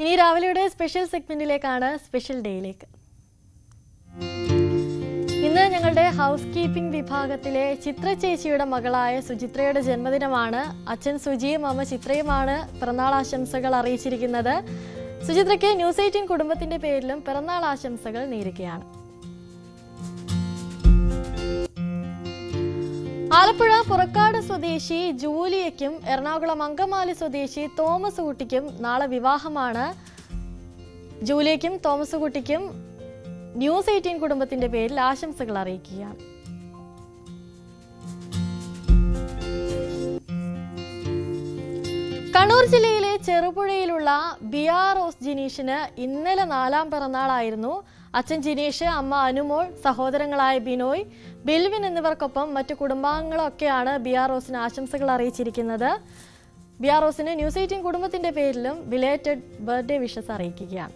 ഇനി രാവിലെയുടെ special സെഗ്മെന്റിലേക്കാണ്, special ഡേയിലേക്ക്. ഇന്ന് ഞങ്ങളുടെ ഹൗസ് കീപ്പിംഗ് വിഭാഗത്തിലെ ചിത്ര ചേച്ചിയുടെ മകളായ സുചിത്രയുടെ ജന്മദിനമാണ്. അച്ഛൻ സുജിയും അമ്മ ചിത്രയുമാണ് പിറന്നാൾ ആശംസകൾ അറിയിച്ചിരിക്കുന്നത്. സുചിത്രയ്ക്ക് ന്യൂസ് 18 കുടുംബത്തിന്റെ പേരിലും പിറന്നാൾ ആശംസകൾ നേരുകയാണ്. ആലപ്പുഴ പുറക്കാട് സ്വദേശി ജൂലിയയ്ക്കും എറണാകുളം അങ്കമാലി സ്വദേശി തോമസ് കുട്ടിക്കും നാളെ വിവാഹമാണ്. ജൂലിയയ്ക്കും തോമസ് കുട്ടിക്കും ന്യൂസ് 18 കുടുംബത്തിന്റെ പേരിൽ ആശംസകൾ അറിയിക്കുകയാണ്. കണ്ണൂർ ജില്ലയിലെ ചെറുപുഴയിലുള്ള ബിയാറോസ് ജിനീഷിന് ഇന്നലെ 4ാം പിറന്നാളായിരുന്നു. അച്ഛൻ ജിനീഷ്, അമ്മ അനുമോൾ, സഹോദരങ്ങളായ ബിനോയ്, ബിൽവിൻ എന്നിവർക്കൊപ്പം മറ്റു കുടുംബാംഗങ്ങളൊക്കെയാണ് ബിയാറോസിന് ആശംസകൾ അറിയിച്ചിരിക്കുന്നത്. ബിയാറോസിന് ന്യൂസ് 18 കുടുംബത്തിന്റെ പേരിലും ബിലേറ്റഡ് ബർത്ത്ഡേ വിഷസ് അറിയിക്കുകയാണ്.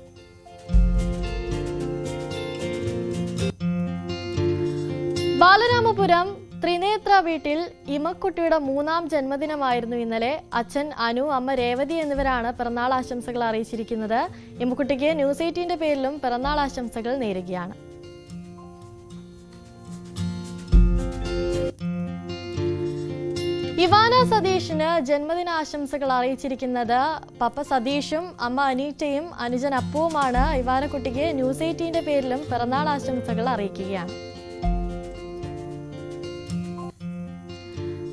ബാലരാമപുരം ത്രിനേത്ര വീട്ടിൽ ഇമക്കുട്ടിയുടെ 3ാം ജന്മദിനമായിരുന്നു ഇന്നലെ. അച്ഛൻ അനു, അമ്മ രേവതി എന്നിവരാണ് പിറന്നാൾ ആശംസകൾ അറിയിച്ചിരിക്കുന്നത്. ഇമക്കുട്ടിക്ക് ന്യൂസ് 18ന്റെ പേരിലും പിറന്നാൾ ആശംസകൾ നേരുകയാണ്. ഇവാന സതീഷിന് ജന്മദിന ആശംസകൾ അറിയിച്ചിരിക്കുന്നത് പപ്പ സതീഷും അമ്മ അനീറ്റയും അനുജൻ അപ്പുവുമാണ്. ഇവാനക്കുട്ടിക്ക് ന്യൂസ് 18ന്റെ പേരിലും പിറന്നാൾ ആശംസകൾ അറിയിക്കുകയാണ്.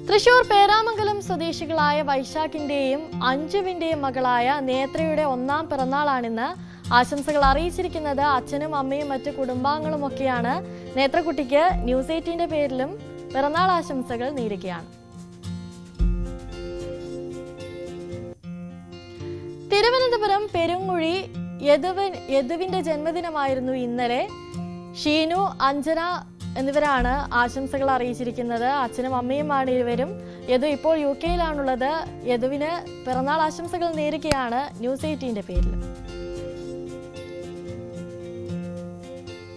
തൃശൂർ പേരാമംഗലം സ്വദേശികളായ വൈശാഖിന്റെയും അഞ്ജുവിന്റെയും മകളായ നേത്രയുടെ 1ാം പിറന്നാളാണിന്ന്. ആശംസകൾ അറിയിച്ചിരിക്കുന്നത് അച്ഛനും അമ്മയും മറ്റു കുടുംബാംഗങ്ങളുമൊക്കെയാണ്. നേത്രക്കുട്ടിക്ക് ന്യൂസ് 18ന്റെ പേരിലും പിറന്നാൾ ആശംസകൾ നേരുകയാണ്. തിരുവനന്തപുരം പെരുങ്ങുഴി യദുവിന്റെ ജന്മദിനമായിരുന്നു ഇന്നലെ. ഷീനു, അഞ്ജന എന്നിവരാണ് ആശംസകൾ അറിയിച്ചിരിക്കുന്നത്. അച്ഛനും അമ്മയുമാണ് ഇരുവരും. യദു ഇപ്പോൾ UK യിലാണുള്ളത്. യദുവിന് പിറന്നാൾ ആശംസകൾ നേരുകയാണ് ന്യൂസ് 18ന്റെ പേരിൽ.